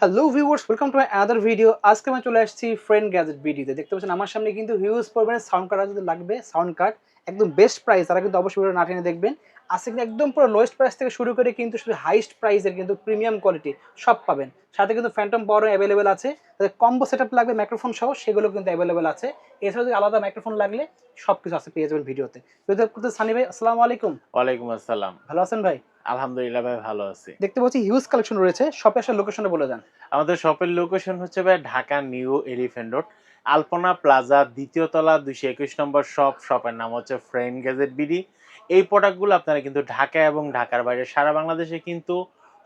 Hello viewers, welcome to my other video. আজকে আমি চলে আসছি ফ্রেন্ড গ্যাজেট ভিডিওতে। দেখতে পাচ্ছেন আমার সামনে কিন্তু হিউজ পরিমাণে সাউন্ড কার্ড যদি লাগবে, সাউন্ড কার্ড একদম বেস্ট প্রাইস, তারা কিন্তু অবশ্যই ভিডিও না টেনে দেখবেন। আজকে কিন্তু একদম পুরো লোয়েস্ট প্রাইস থেকে শুরু করে কিন্তু শুধু হাইস্ট প্রাইসের কিন্তু প্রিমিয়াম কোয়ালিটি সব পাবেন। সাথে কিন্তু ফ্যান্টম পাওয়ারও অ্যাভেলেবেল আছে। তাদের কম্বো সেটআপ লাগবে মাইক্রোফোন সহ, সেগুলো কিন্তু অ্যাভেলেবেল আছে। এছাড়াও যদি আলাদা মাইক্রোফোন লাগলে সবকিছু আছে, পেয়ে যাবেন ভিডিওতে। সানি ভাই, আসসালামু আলাইকুম। ওয়ালাইকুম আসসালাম। ভালো আছেন ভাই? আলহামদুলিল্লাহ ভাই, ভালো আছি। দেখতে পাচ্ছি হিউজ কালেকশন রয়েছে। শপে আসার লোকেশনটা বলে দেন। আমাদের শপের লোকেশন হচ্ছে ভাই ঢাকা নিউ এলিফ্যান্ট রোড, আলপনা প্লাজা, দ্বিতীয় তলা, 221 নম্বর শপ। শপের নাম হচ্ছে ফ্রেন্ড গ্যাজেট বিডি। এই প্রোডাক্টগুলো আপনারা কিন্তু ঢাকা এবং ঢাকার বাইরে সারা বাংলাদেশে কিন্তু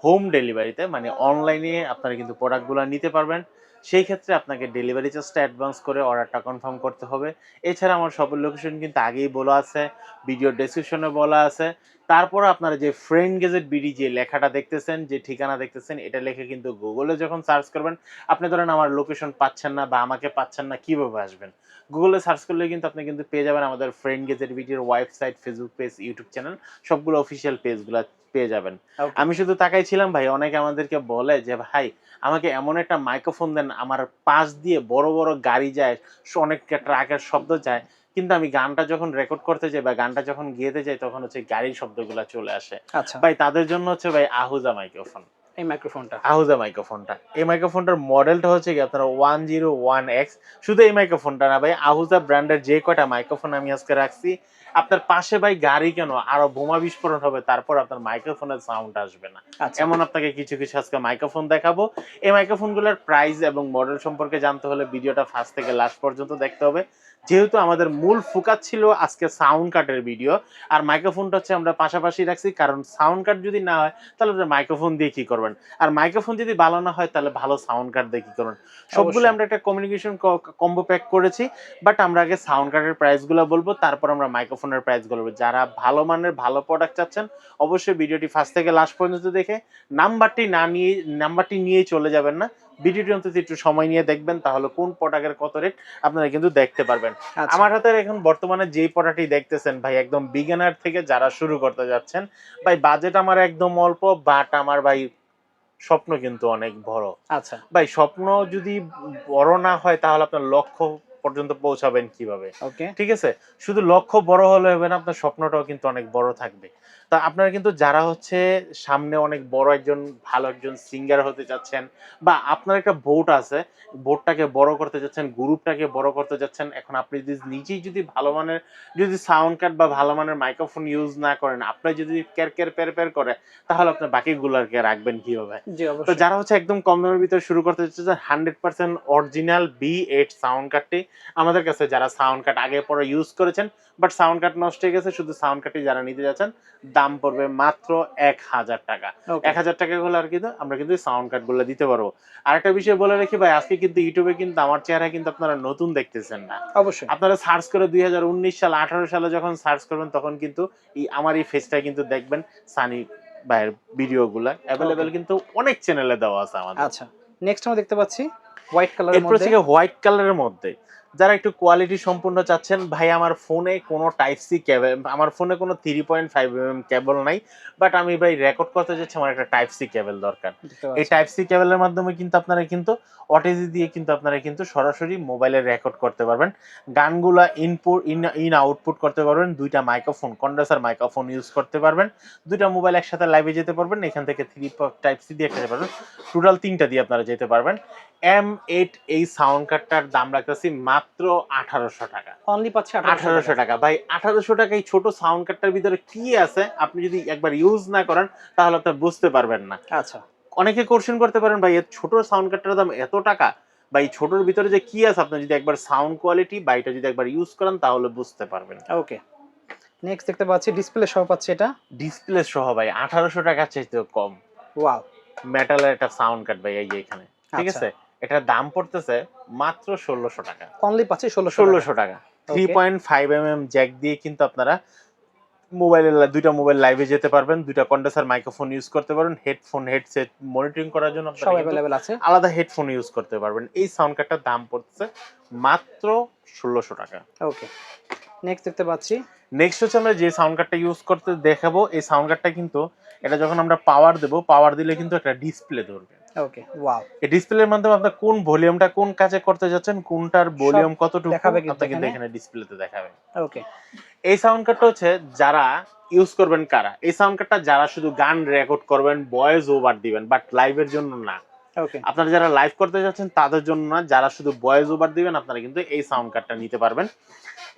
হোম ডেলিভারিতে মানে অনলাইনে আপনারা কিন্তু প্রোডাক্টগুলো নিতে পারবেন। সেই ক্ষেত্রে আপনাকে ডেলিভারি চার্জটা অ্যাডভান্স করে অর্ডারটা কনফার্ম করতে হবে। এছাড়া আমার শপের লোকেশন কিন্তু আগেই বলা আছে, ভিডিও ডেসক্রিপশনে বলা আছে। তারপরে আপনারা যে ফ্রেন্ড গেজেট বিডি যে লেখাটা দেখতেছেন, যে ঠিকানা দেখতেছেন, এটা লিখে কিন্তু গুগলে যখন সার্চ করবেন, আপনি ধরেন আমার লোকেশন পাচ্ছেন না বা আমাকে পাচ্ছেন না, কিভাবে আসবেন? গুগলে সার্চ করলে কিন্তু আপনি কিন্তু পেয়ে যাবেন আমাদের ফ্রেন্ড গেজেট বিডির website, Facebook page, YouTube channel, সবগুলো অফিসিয়াল পেজগুলো পেয়ে যাবেন। ওকে। আমি শুধু তাকাই ছিলাম ভাই, অনেকে আমাদেরকে বলে যে ভাই আমাকে এমন একটা মাইক্রোফোন দেন, আমার পাশ দিয়ে বড় বড় গাড়ি যায়, অনেক ট্রাকের শব্দ যায়, কিন্তু আমি গানটা যখন রেকর্ড করতে যাই বা গানটা যখন গেতে যাই তখন হচ্ছে গাড়ির শব্দগুলা চলে আসে। আচ্ছা, ভাই তাদের জন্য হচ্ছে ভাই আহুজা মাইক্রোফোন। এই মাইক্রোফোনটা। আহুজা মাইক্রোফোনটা। এই মাইক্রোফোনটার মডেলটা হচ্ছে গিয়ে আপনার 101X। শুধু এই মাইক্রোফোনটা না ভাই, আহুজা ব্র্যান্ডের যে কয়টা মাইক্রোফোন আমি আজকে রাখছি, আপনার পাশে ভাই গাড়ি কেন আরো বোমা বিস্ফোরণ হবে, তারপর আপনার মাইক্রোফোনের সাউন্ড আসবে না। আচ্ছা, এমন আপনাকে কিছু কিছু আজকে মাইক্রোফোন দেখাবো। এই মাইক্রোফোনগুলোর প্রাইস এবং মডেল সম্পর্কে জানতে হলে ভিডিওটা ফার্স্ট থেকে লাস্ট পর্যন্ত দেখতে হবে। যেহেতু আমাদের মূল ফোকাস ছিল আজকে সাউন্ড কার্ডের ভিডিও, আর মাইক্রোফোনটা হচ্ছে আমরা পাশাপাশি রাখছি, কারণ সাউন্ড কার্ড যদি না হয় তাহলে আপনি মাইক্রোফোন দিয়ে কি করবেন? আর মাইক্রোফোন যদি ভালো না হয় তাহলে ভালো সাউন্ড কার্ড দিয়ে কি করবেন? সবগুলো অবশ্যই। আমরা একটা কমিউনিকেশন কম্বো প্যাক করেছি। বাট আমরা আগে সাউন্ড কার্ডের প্রাইসগুলো বলবো, তারপর আমরা মাইক্রোফোনের প্রাইসগুলো বলবো। যারা ভালো মানের ভালো প্রোডাক্ট চাচ্ছেন, অবশ্যই ভিডিওটি ফার্স্ট থেকে লাস্ট পর্যন্ত দেখে নাম্বারটি নিয়েই চলে যাবেন না। ভিডিওটি অন্তত একটু সময় নিয়ে দেখবেন, তাহলে কোন প্রোডাক্টের কত রেট আপনারা কিন্তু দেখতে পারবেন। আচ্ছা, আমার হাতে এখন বর্তমানে যেই প্রোডাক্টটি দেখতেছেন ভাই, একদম বিগিনার থেকে যারা শুরু করতে যাচ্ছেন, ভাই বাজেট আমার একদম অল্প, বাট আমার ভাই স্বপ্ন কিন্তু অনেক বড়। আচ্ছা, ভাই স্বপ্ন যদি বড় না হয় তাহলে আপনার লক্ষ্য পর্যন্ত পৌঁছাবেন কিভাবে? ওকে। ঠিক আছে? শুধু লক্ষ্য বড় হলে হবে না, আপনার স্বপ্নটাও কিন্তু অনেক বড় থাকবে। তা আপনারা কিন্তু যারা হচ্ছে সামনে অনেক বড় একজন ভালো একজন সিঙ্গার হতে চাচ্ছেন, বা আপনার একটা বোর্ড আছে, বোর্ডটাকে বড় করতে চাচ্ছেন, গ্রুপটাকে বড় করতে চাচ্ছেন, এখন আপনি যদি নিজেই যদি ভালো মানের যদি সাউন্ড কার্ড বা ভালো মানের মাইক্রোফোন ইউজ না করেন, আপনার যদি ক্যার প্যার করে, তাহলে আপনার বাকিগুলোকে রাখবেন কিভাবে? জি, তো অবশ্যই। যারা হচ্ছে একদম কম দামের ভিতরে শুরু করতে চাচ্ছে, 100% অরিজিনাল B8 সাউন্ড কার্ডটি আমাদের কাছে, যারা সাউন্ড কার্ড আগে পরে ইউজ করেছেন বাট সাউন্ড কার্ড নষ্ট হয়ে গেছে, শুধু সাউন্ড কার্ডটি যারা নিতে যাচ্ছেন, দাম পড়বে মাত্র 1000 টাকা। ওকে, 1000 টাকা হলে আর কিন্তু আমরা কিন্তু সাউন্ড কার্ডগুলো দিতে পারবো। আরেকটা বিষয় বলে রাখি ভাই, আজকে কিন্তু ইউটিউবে কিন্তু আমার চেহারা কিন্তু আপনারা নতুন দেখতেছেন না। অবশ্যই। আপনারা সার্চ করে 2019 সাল 18 সালে যখন সার্চ করবেন তখন কিন্তু আমার এই ফেসটা কিন্তু দেখবেন। সানি ভাইয়ের ভিডিওগুলা ওকে, এভেলেবেল কিন্তু অনেক চ্যানেলে দেওয়া আছে আমাদের। আচ্ছা। নেক্সট আমরা দেখতে পাচ্ছি হোয়াইট কালারের এরপর মধ্যে। হচ্ছে হোয়াইট কালারের মধ্যে যারা একটু কোয়ালিটি সম্পূর্ণ চাচ্ছেন, ভাই আমার ফোনে কোনো টাইপ সি কেবল, আমার ফোনে কোনো 3.5 কেবল নাই, বাট আমি ভাই রেকর্ড করতে যাচ্ছি, আমার একটা টাইপ সি কেবল দরকার। দেখতে এই পাচ্ছি। টাইপ সি কেবলের মাধ্যমে কিন্তু আপনারা কিন্তু ওটিজি দিয়ে কিন্তু আপনারা কিন্তু সরাসরি মোবাইলে রেকর্ড করতে পারবেন। গানগুলা ইন আউটপুট করতে পারবেন। দুইটা মাইক্রোফোন, কন্ডেন্সার মাইক্রোফোন ইউজ করতে পারবেন। দুইটা মোবাইল একসাথে লাইভে যেতে পারবেন। এখান থেকে টাইপ সি দিয়ে যেতে পারবেন। টোটাল 3টা দিয়ে আপনারা যেতে পারবেন। M8 এই সাউন্ড কার্ডটার দাম রাখতেছি মাত্র 1800 টাকা। অনলি পাচ্ছি 1800 1800 টাকা। টাকা ভাই, 1800 টাকা এই ছোট সাউন্ড কার্ডটার ভিতরে কি আছে আপনি যদি একবার ইউজ না করেন তাহলে আপনি বুঝতে পারবেন না। আচ্ছা, অনেকে কোশ্চেন করতে পারেন ভাই এর ছোট সাউন্ড কার্ডটার দাম এত টাকা, বা এই ছোটর ভিতরে যে কি আছে, আপনি যদি একবার সাউন্ড কোয়ালিটি বা এটা যদি একবার ইউজ করেন তাহলে বুঝতে পারবেন। ওকে। নেক্সট দেখতে পাচ্ছি ডিসপ্লে সহ পাচ্ছি এটা। ডিসপ্লে সহ ভাই 1800 টাকার চাইতেও কম ওয়াও! মেটালের একটা সাউন্ড কার্ড ভাই, এই যে এখানে, ঠিক আচ্ছা, আছে? এটার দাম পড়তেছে মাত্র 1600 টাকা। অনলি পাচ্ছি 1600 টাকা। 1600 টাকা। ওকে, 3.5 জ্যাক দিয়ে কিন্তু আপনারা দুইটা মোবাইল লাইভে যেতে পারবেন, দুইটা কন্ডেন্সার মাইক্রোফোন ইউজ করতে পারবেন, হেডফোন, হেডসেট মনিটরিং করার জন্য সব আপনারা কিন্তু এভেলেবেল আছে। আলাদা হেডফোন ইউজ করতে পারবেন। এই সাউন্ড কার্ডটার দাম পড়তেছে মাত্র 1600 টাকা। ওকে। নেক্সট দেখতে পাচ্ছি। নেক্সট হচ্ছে আমরা যে সাউন্ড কার্ডটা ইউজ করতে দেখাবো, এই সাউন্ড কার্ডটা কিন্তু এটা যখন আমরা পাওয়ার দেব, পাওয়ার দিলে কিন্তু একটা ডিসপ্লে ধরবে। ওকে, ওয়াও। এই ডিসপ্লের মাধ্যমে আপনার কোন ভলিউমটা কোন কাজে করতে যাচ্ছেন, কোনটার ভলিউম কতটুকু দেখাবে কিন্তু আপনাকে কিন্তু এখানে। এখানে ডিসপ্লেতে দেখাবে। ওকে, এই সাউন্ড কার্ডটা হচ্ছে যারা ইউজ করবেন কারা, এই সাউন্ড কার্ডটা যারা শুধু গান রেকর্ড করবেন, ভয়েস ওভার দিবেন, বাট লাইভের জন্য না। ওকে, আপনারা যারা লাইভ করতে যাচ্ছেন তাদের জন্য না, যারা শুধু ভয়েস ওভার দিবেন আপনারা কিন্তু এই সাউন্ড কার্ডটা নিতে পারবেন।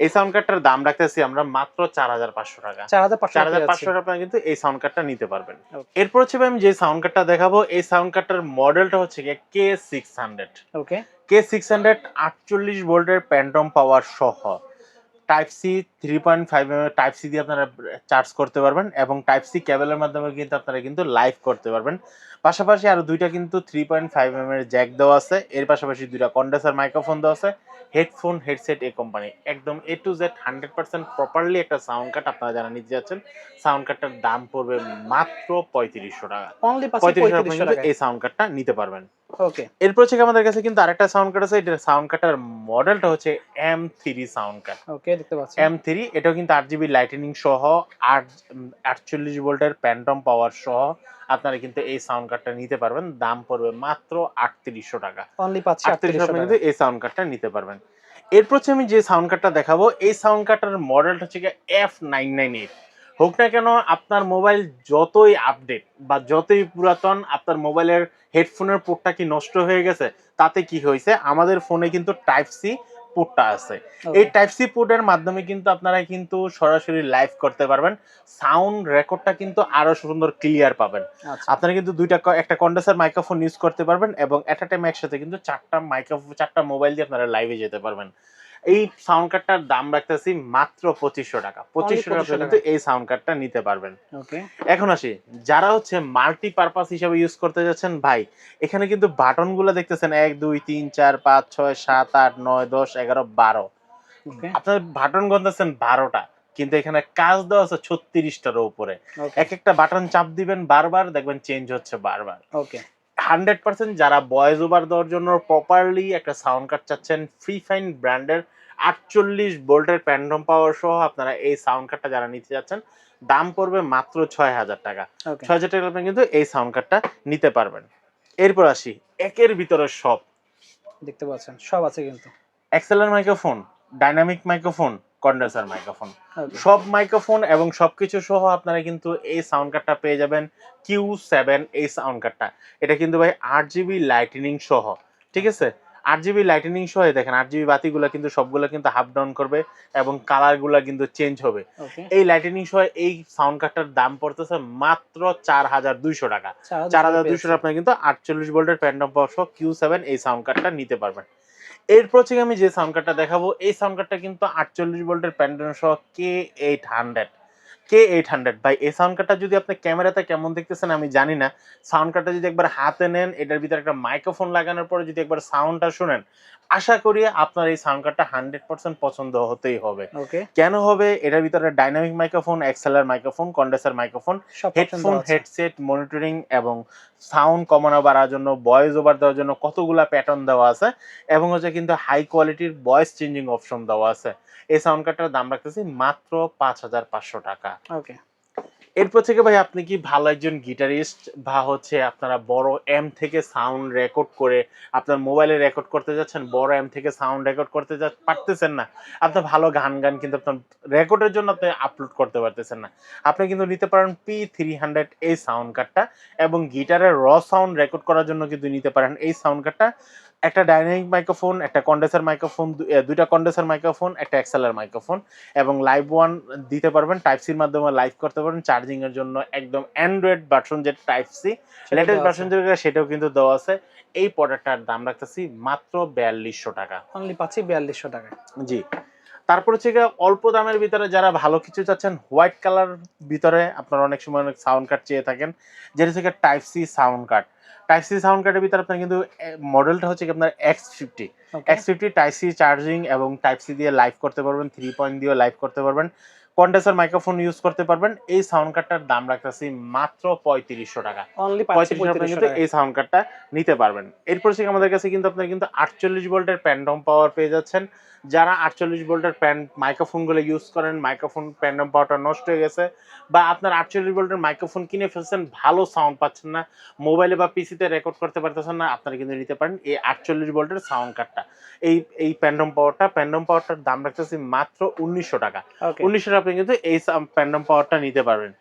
এই সাউন্ড কার্ডটার দাম রাখতেছি আমরা মাত্র 4500 টাকা। 4500 টাকা আপনারা কিন্তু এই সাউন্ড কার্ডটা নিতে পারবেন। এরপর হচ্ছে আমি যে সাউন্ড কার্ডটা দেখাবো, এই সাউন্ড কার্ডটার মডেলটা হচ্ছে K600। ওকে, K600 48 ভোল্টের প্যান্টম পাওয়ার সহ type C 3.5 mm type C দিয়ে আপনারা চার্জ করতে পারবেন এবং টাইপ সি কেবলের মাধ্যমে কিন্তু আপনারা কিন্তু লাইভ করতে পারবেন। পাশাপাশি আরো দুইটা কিন্তু 3.5 mm এর জ্যাক দেওয়া আছে, এর পাশাপাশি দুইটা কন্ডেন্সার মাইক্রোফোন দেওয়া আছে, হেডফোন হেডসেট এই কোম্পানি একদম A to Z 100% প্রপারলি একটা সাউন্ড কার্ড আপনারা যারা নিতে যাচ্ছেন, সাউন্ড কার্ডটার দাম পড়বে মাত্র 3500 টাকা। অনলি 3500 টাকা এই সাউন্ড কার্ডটা নিতে পারবেন। ওকে, এরপর থেকে আমাদের কাছে কিন্তু আরেকটা সাউন্ড কার্ড আছে, এটা সাউন্ড কার্ডের মডেলটা হচ্ছে M3 সাউন্ড কার্ড। ওকে, দেখতে পাচ্ছি M3 এটাও কিন্তু 8GB লাইটেনিং সহ 48 ভোল্টের প্যান্টম পাওয়ার সহ আপনারা কিন্তু এই সাউন্ড কার্ডটা নিতে পারবেন। দাম পড়বে মাত্র 3800 টাকা। অনলি পাচ্ছি 3800 টাকা কিন্তু এই সাউন্ড কার্ডটা নিতে পারবেন। এরপর হচ্ছে আমি যে সাউন্ড কার্ডটা দেখাবো, এই সাউন্ড কার্ডটার মডেলটা হচ্ছে F998। হোক না কেন আপনার মোবাইল যতই আপডেট বা যতই পুরাতন, আপনার মোবাইলের হেডফোনের পোর্টটা কি নষ্ট হয়ে গেছে, তাতে কি হয়েছে, আমাদের ফোনে কিন্তু টাইপ সি পোর্টটা আছে। এই টাইপ সি পোর্টের মাধ্যমে কিন্তু আপনারা কিন্তু সরাসরি লাইভ করতে পারবেন, সাউন্ড রেকর্ডটা কিন্তু আরো সুন্দর ক্লিয়ার পাবেন। আপনারা কিন্তু একটা কন্ডেন্সার মাইক্রোফোন ইউজ করতে পারবেন এবং এট আ টাইম একসাথে কিন্তু চারটা মোবাইল দিয়ে আপনারা লাইভে যেতে পারবেন। এই সাউন্ড কার্ডটার দাম রাখতেছি মাত্র 2500 টাকা। 2500 টাকা কিন্তু এই সাউন্ড কার্ডটা নিতে পারবেন। ওকে, এখন আসি যারা হচ্ছে মাল্টিপারপাস হিসেবে ইউজ করতে যাচ্ছেন, ভাই এখানে কিন্তু বাটন গুলো দেখতেছেন 1 2 3 4 5 6 7 8 9 10 11 12। ওকে, আপনার বাটন গন্তাছেন 12টা, কিন্তু এখানে কাজ দেওয়া আছে 36টার উপরে। এক একটা বাটন চাপ দিবেন বারবার, দেখবেন চেঞ্জ হচ্ছে বারবার। ওকে, 100% যারা ভয়েস ওভার দেওয়ার জন্য প্রপারলি একটা সাউন্ড কার্ড চাচ্ছেন, ফ্রি ফাইন ব্র্যান্ডের 48 ভোল্টের প্যান্টম পাওয়ার সহ আপনারা এই সাউন্ড কার্ডটা যারা নিতে যাচ্ছেন, দাম পড়বে মাত্র 6000 টাকা। 6000 টাকা আপনি কিন্তু এই সাউন্ড কার্ডটা নিতে পারবেন। এরপর আসি একের ভিতরে সব দেখতে পাচ্ছেন সব আছে কিন্তু XLR microphone, dynamic microphone, condenser microphone, সব মাইক্রোফোন এবং সবকিছু সহ আপনারা কিন্তু এই সাউন্ড কার্ডটা পেয়ে যাবেন। Q7 এই সাউন্ড কার্ডটা, এটা কিন্তু ভাই 8GB লাইটেনিং সহ, ঠিক আছে? 8GB লাইটেনিং সহ দেখেন 8GB বাতিগুলো কিন্তু সবগুলো কিন্তু হাফ ডাউন করবে এবং কালারগুলো কিন্তু চেঞ্জ হবে। এই লাইটেনিং সহ এই সাউন্ড কার্ডটার দাম পড়তেছে মাত্র 4200 টাকা। 4200 টাকা আপনারা কিন্তু 48 ভোল্টের প্যান্টম পাওয়ার সহ Q7 এই সাউন্ড কার্ডটা নিতে পারবেন। এরপর থেকে আমি যে সাউন্ড কার্ডটা দেখাবো, এই সাউন্ড কার্ডটা কিন্তু 48 ভোল্টের প্যান্টন সহ K800 ভাই। এই সাউন্ড কার্ডটা যদি আপনি ক্যামেরাতে কেমন দেখতেছেন আমি জানি না, সাউন্ড কার্ডটা যদি একবার হাতে নেন, এটার ভিতরে একটা মাইক্রোফোন লাগানোর পরে যদি একবার সাউন্ডটা শুনেন, আশা করি আপনার এই সাউন্ড কার্ডটা 100% পছন্দ হতেই হবে। কেন হবে? এটার ভিতরে dynamic microphone, XLR microphone, condenser microphone, headphone, headset, monitoring এবং সাউন্ড কমানো বাড়ার জন্য, ভয়েস ওভার দেওয়ার জন্য কতগুলা প্যাটার্ন দেওয়া আছে এবং হচ্ছে কিন্তু হাই কোয়ালিটির ভয়েস চেঞ্জিং অপশন দেওয়া আছে। এই সাউন্ড কার্ডটার দাম রাখতেছি মাত্র 5500 টাকা। ওকে, এরপর থেকে ভাই আপনি কি ভালো একজন গিটারিস্ট বা হচ্ছে আপনারা বড় এম থেকে সাউন্ড রেকর্ড করে আপনার মোবাইলে রেকর্ড করতে যাচ্ছেন, বড় এম থেকে সাউন্ড রেকর্ড করতে পারতেছেন না, আপনার ভালো গান কিন্তু আপনার রেকর্ডের জন্য আপনি আপলোড করতে পারতেছেন না, আপনি কিন্তু নিতে পারেন P300 এই সাউন্ড কার্ডটা এবং গিটারের র সাউন্ড রেকর্ড করার জন্য কিন্তু নিতে পারেন এই সাউন্ড কার্ডটা। একটা ডাইনামিক মাইক্রোফোন, একটা কন্ডেন্সার মাইক্রোফোন, দুইটা কন্ডেন্সার মাইক্রোফোন, একটা এক্সএলআর মাইক্রোফোন এবং লাইভ ওয়ান দিতে পারবেন, টাইপ সির মাধ্যমে লাইভ করতে পারবেন। চার্জিং এর জন্য একদম অ্যান্ড্রয়েড ভার্সন যেটা টাইপ সি লেটেস্ট ভার্সন যেটা সেটাও কিন্তু দেওয়া আছে। এই প্রোডাক্টটার দাম রাখতেছি মাত্র 4200 টাকা। অনলি পাচ্ছি 4200 টাকা। জি। তারপর হচ্ছে অল্প দামের ভিতরে যারা ভালো কিছু চাচ্ছেন, হোয়াইট কালার ভিতরে আপনারা অনেক সময় অনেক সাউন্ড কার্ড চেয়ে থাকেন, যেটা থেকে type C sound card. Type C sound কার্ডের ভিতরে আপনার কিন্তু মডেলটা হচ্ছে আপনার X50 টাইপ সি চার্জিং এবং টাইপ সি দিয়ে লাইভ করতে পারবেন, 3 পয়েন্ট দিয়ে লাইভ করতে পারবেন। কন্ডেন্সার মাইক্রোফোন ইউজ করতে পারবেন। এই সাউন্ড কার্ডটার দাম রাখতেছি মাত্র 3500 টাকা। অনলি 3500 কিন্তু এই সাউন্ড কার্ডটা নিতে পারবেন। এরপর থেকে আমাদের কাছে কিন্তু আপনারা কিন্তু 48 ভোল্টের প্যান্ডম পাওয়ার পেয়ে যাচ্ছেন। যারা 48 ভোল্টের মাইক্রোফোনগুলো ইউজ করেন, মাইক্রোফোন প্যান্ডম পাওয়ারটা নষ্ট হয়ে গেছে, বা আপনার 48 ভোল্টের মাইক্রোফোন কিনে ফেলছেন, ভালো সাউন্ড পাচ্ছেন না, মোবাইলে বা পিসিতে রেকর্ড করতে পারতেছেন না, আপনারা কিন্তু নিতে পারেন এই 48 ভোল্টের সাউন্ড কার্ডটা। এই প্যান্ডম পাওয়ারটার দাম রাখতেছি মাত্র 1900 টাকা। 1900 টাকা আপনি কিন্তু এই প্যান্ডম পাওয়ারটা নিতে পারবেন।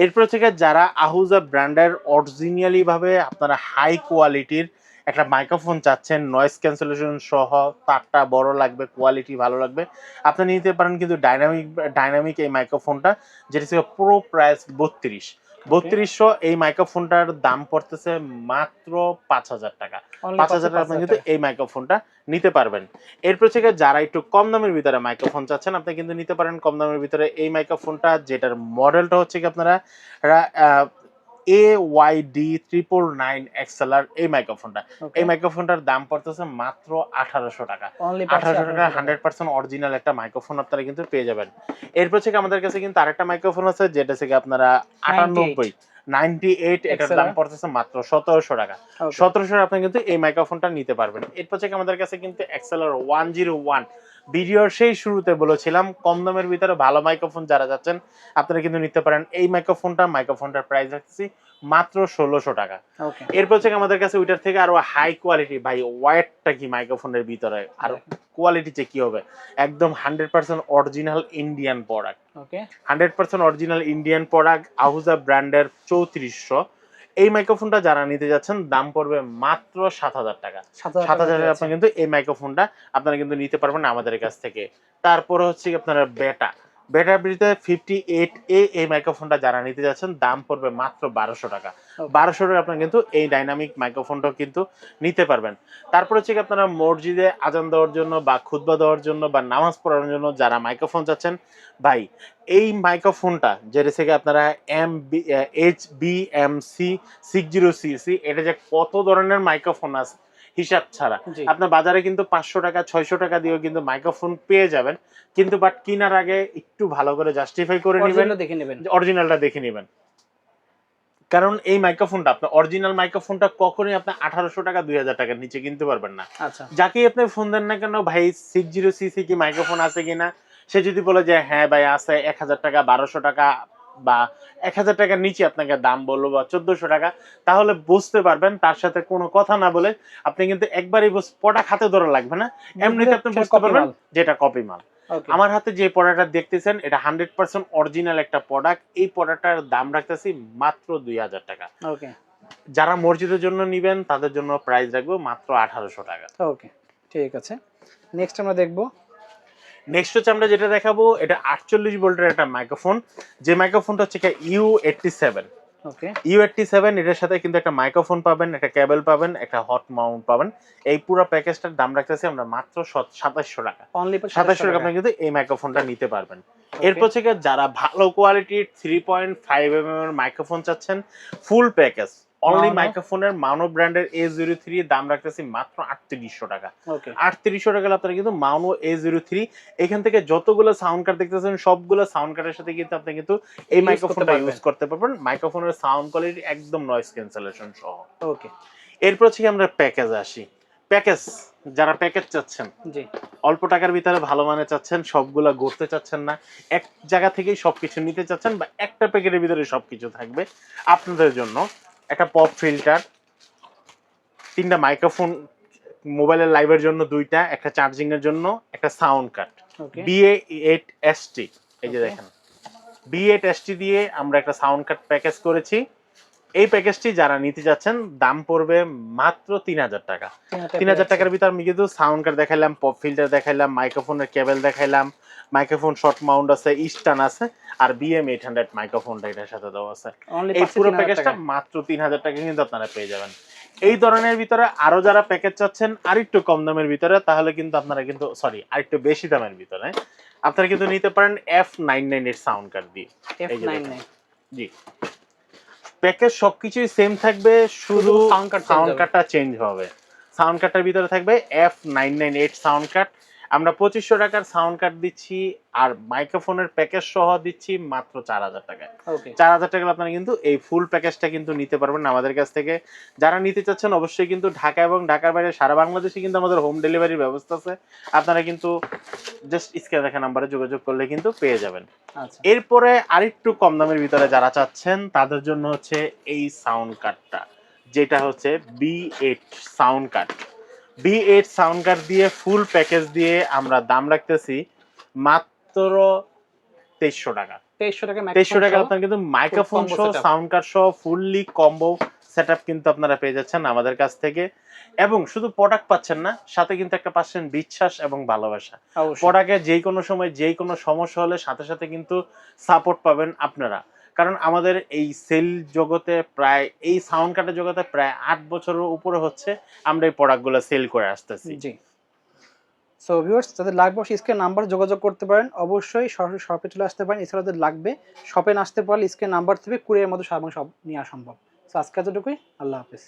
এরপর থেকে যারা আহুজা ব্র্যান্ডের অরিজিনালি ভাবে আপনারা হাই কোয়ালিটির একটা মাইক্রোফোন চাচ্ছেন, নয়েজ ক্যান্সেলেশন সহ, তারটা বড় লাগবে, কোয়ালিটি ভালো লাগবে, আপনি নিতে পারেন কিন্তু ডাইনামিক এই মাইক্রোফোনটা, যেটা ছিল প্রো প্রাইস 3200। এই মাইক্রোফোনটার দাম পড়তেছে মাত্র 5000 টাকা। 5000 টাকা আপনি কিন্তু এই মাইক্রোফোনটা নিতে পারবেন। এরপর থেকে যারা একটু কম দামের ভিতরে মাইক্রোফোন চাচ্ছেন, আপনি কিন্তু নিতে পারেন কম দামের ভিতরে এই মাইক্রোফোনটা, যেটার মডেলটা হচ্ছে কি আপনারা AYD 999 XLR এই মাইক্রোফোনটা। এই মাইক্রোফোনটার দাম পড়তেছে মাত্র 1800 টাকা। 1800 টাকা 100% অরিজিনাল একটা মাইক্রোফোন আপনারা কিন্তু পেয়ে যাবেন। এরপর থেকে আমাদের কাছে কিন্তু আরেকটা মাইক্রোফোন আছে, যেটা থেকে আপনারা 98 এটার দাম পড়তেছে মাত্র 1700 টাকা। 1700 আপনি কিন্তু এই মাইক্রোফোনটা নিতে পারবেন। এরপর থেকে আমাদের কাছে কিন্তু XLR 101 ভিডিওর সেই শুরুতে বলেছিলাম কম দামের ভিতরে ভালো মাইক্রোফোন যারা যাচ্ছেন, আপনারা কিন্তু নিতে পারেন এই মাইক্রোফোনটার প্রাইস রাখছি মাত্র 1600 টাকা। এরপর থেকে আমাদের কাছে ওইটার থেকে আরো হাই কোয়ালিটি, ভাই ওয়াইডটা কি মাইক্রোফোনের ভিতরে আর কোয়ালিটিতে কি হবে, একদম 100% original Indian product. 100% original Indian product Ahuja ব্র্যান্ডের 3400। এই মাইক্রোফোনটা যারা নিতে যাচ্ছেন দাম পড়বে মাত্র 7000 টাকা। 7000 টাকা আপনি কিন্তু এই মাইক্রোফোনটা আপনারা কিন্তু নিতে পারবেন আমাদের কাছ থেকে। তারপরে হচ্ছে আপনারা বেটা ব্রিজে 58A এই মাইক্রোফোনটা যারা নিতে যাচ্ছেন দাম পড়বে মাত্র 1200 টাকা। 1200 টাকা আপনারা কিন্তু এই ডাইনামিক মাইক্রোফোনটাও কিন্তু নিতে পারবেন। তারপর হচ্ছে আপনারা মসজিদে আজান দেওয়ার জন্য বা খুতবা দেওয়ার জন্য বা নামাজ পড়ানোর জন্য যারা মাইক্রোফোন চাচ্ছেন, ভাই এই মাইক্রোফোনটা যেটা থেকে আপনারা HBMC 60cc, এটা যে কত ধরনের মাইক্রোফোন আছে হিসাব ছাড়া। আপনার বাজারে কিন্তু 500 টাকা 600 টাকা দিয়েও কিন্তু মাইক্রোফোন পেয়ে যাবেন, কিন্তু বাট কেনার আগে একটু ভালো করে জাস্টিফাই করে নেবেন, অরিজিনালটা দেখে নেবেন। কারণ এই মাইক্রোফোনটা আপনার অরিজিনাল মাইক্রোফোনটা কখনোই আপনি 1800 টাকা 2000 টাকার নিচে কিনতে পারবেন না। যাকেই আপনি ফোন দেন না কেন, ভাই 60cc কি মাইক্রোফোন আছে কিনা, সে যদি বলে যে হ্যাঁ ভাই আছে, 1000 টাকা 1200 টাকা বা 1000 টাকার নিচে আপনাকে দাম বললো বা 1400 টাকা, তাহলে বুঝতে পারবেন তার সাথে কোনো কথা না বলে আপনি কিন্তু একবারই প্রোডাক্ট হাতে ধরা লাগবে না, এমনিতে আপনি বুঝতে পারবেন যেটা কপি মাল। আমার হাতে যে প্রোডাক্টটা দেখতেছেন এটা 100% অরিজিনাল একটা প্রোডাক্ট। এই প্রোডাক্টটার দাম রাখতেছি মাত্র 2000 টাকা। যারা মসজিদের জন্য নেবেন তাদের জন্য প্রাইস রাখবো মাত্র 1800 টাকা। ওকে, ঠিক আছে। নেক্সট আমরা দেখবো, নেক্সট হচ্ছে আমরা যেটা দেখাবো, এটা 48 ভোল্টের একটা মাইক্রোফোন। যে মাইক্রোফোনটা হচ্ছে U87। U87 এটার সাথে কিন্তু একটা মাইক্রোফোন পাবেন, একটা কেবল পাবেন, একটা হট মাউন্ট পাবেন। এই পুরো প্যাকেজটার দাম রাখতেছি আমরা মাত্র 2700 টাকা। 2700 টাকা আপনি কিন্তু এই মাইক্রোফোনটা নিতে পারবেন। এরপর থেকে যারা ভালো কোয়ালিটির 3.5mm এর মাইক্রোফোন চাচ্ছেন, ফুল প্যাকেজ অনলি মাইক্রোফোনের মাউনো ব্র্যান্ডের A03 দাম রাখতেছি মাত্র 3800 টাকা। 3800 টাকা আপনারা কিন্তু মাউনো A03 এখান থেকে যতগুলো সাউন্ড কার্ড দেখতেছেন সবগুলো সাউন্ড কার্ডের সাথে কিন্তু আপনি কিন্তু এই মাইক্রোফোনটা ইউজ করতে পারবেন। মাইক্রোফোনের সাউন্ড কোয়ালিটি একদম নয়েজ ক্যান্সেলেশন সহ। ওকে, এরপর থেকে আমরা প্যাকেজে আসি। প্যাকেজ যারা প্যাকেজ চাচ্ছেন, অল্প টাকার ভিতরে ভালো মানে চাচ্ছেন, সবগুলা ঘুরতে চাচ্ছেন না, এক জায়গা থেকেই সবকিছু নিতে চাচ্ছেন, বা একটা প্যাকেটের ভিতরে সবকিছু থাকবে, আপনাদের জন্য একটা পপ ফিল্টার, 3টা মাইক্রোফোন, মোবাইলের লাইভের জন্য 2টা, একটা চার্জিং এর জন্য একটা সাউন্ড কার্ড, BA8ST। এই যে দেখেন BA8ST দিয়ে আমরা একটা সাউন্ড কার্ড প্যাকেজ করেছি। এই প্যাকেজটি যারা নিতে যাচ্ছেন দাম পড়বে মাত্র 3000 টাকা। 3000 টাকার ভিতর আমি কিন্তু সাউন্ড কার্ড দেখাইলাম, পপ ফিল্টার দেখাইলাম, মাইক্রোফোনের কেবল দেখাইলাম, মাইক্রোফোন শর্ট মাউন্ট আছে, স্টান আছে, আর BM800 মাইক্রোফোনটা এটার সাথে দেওয়া আছে। এই পুরো প্যাকেজটা মাত্র 3000 টাকা কিন্তু আপনারা পেয়ে যাবেন। এই ধরনের ভিতরে আরো যারা প্যাকেজ চাচ্ছেন আরেকটু কম দামের ভিতরে, তাহলে কিন্তু আপনারা কিন্তু আরেকটু বেশি দামের ভিতরে আপনারা কিন্তু নিতে পারেন F998 সাউন্ড কার্ড দিয়ে। জি, প্যাকেজ সবকিছুই সেম থাকবে, শুধু সাউন্ড কার্ডটা চেঞ্জ হবে। সাউন্ড কার্ডটার ভিতরে থাকবে F998 সাউন্ড কার্ড। আমরা 2500 টাকার সাউন্ড কার্ড দিচ্ছি আর মাইক্রোফোনের প্যাকেজ সহ দিচ্ছি মাত্র 4000 টাকায়। ওকে 4000 টাকা আপনারা কিন্তু এই ফুল প্যাকেজটা কিন্তু নিতে পারবেন আমাদের কাছ থেকে। যারা নিতে চাচ্ছেন অবশ্যই কিন্তু ঢাকা এবং ঢাকার বাইরে সারা বাংলাদেশে কিন্তু আমাদের হোম ডেলিভারির ব্যবস্থা আছে। আপনারা কিন্তু জাস্ট স্ক্রিনে দেখা নাম্বারে যোগাযোগ করলে কিন্তু পেয়ে যাবেন। আচ্ছা এরপরে আরেকটু কম দামের ভিতরে যারা চাচ্ছেন তাদের জন্য হচ্ছে এই সাউন্ড কার্ডটা, যেটা হচ্ছে B8 sound card. B8 sound card দিয়ে ফুল প্যাকেজ দিয়ে আমরা দাম রাখতেছি মাত্র 2300 টাকা। 2300 টাকা 2300 টাকা আপনার কিন্তু মাইক্রোফোন combo সহ setup। সাউন্ড কার্ড সহ ফুললি কম্বো সেটআপ কিন্তু আপনারা পেয়ে যাচ্ছেন আমাদের কাছ থেকে। এবং শুধু প্রোডাক্ট পাচ্ছেন না, সাথে কিন্তু একটা পাচ্ছেন বিশ্বাস এবং ভালোবাসা। অবশ্যই প্রোডাক্টে যেই কোনো সময় যেই কোনো সমস্যা হলে সাথে সাথে কিন্তু সাপোর্ট পাবেন আপনারা। কারণ আমাদের এই সেল জগতে প্রায় এই সাউন্ড কার্ডের জগতে প্রায় 8 বছরের উপরে হচ্ছে আমরা এই প্রোডাক্টগুলো সেল করে আসতেছি। জি। সো ভিউয়ার্স যাদের লাগবে স্ক্রিন নাম্বার যোগাযোগ করতে পারেন, অবশ্যই সরাসরি শপে চলে আসতে পারেন। এছাড়া যাদের লাগবে শপে না আসতে পারলে স্ক্রিন নাম্বার থেকে কুরিয়ারের মধ্যে সব নিয়ে আসা সম্ভব। সো আজকে এতটুকুই, আল্লাহ হাফেজ।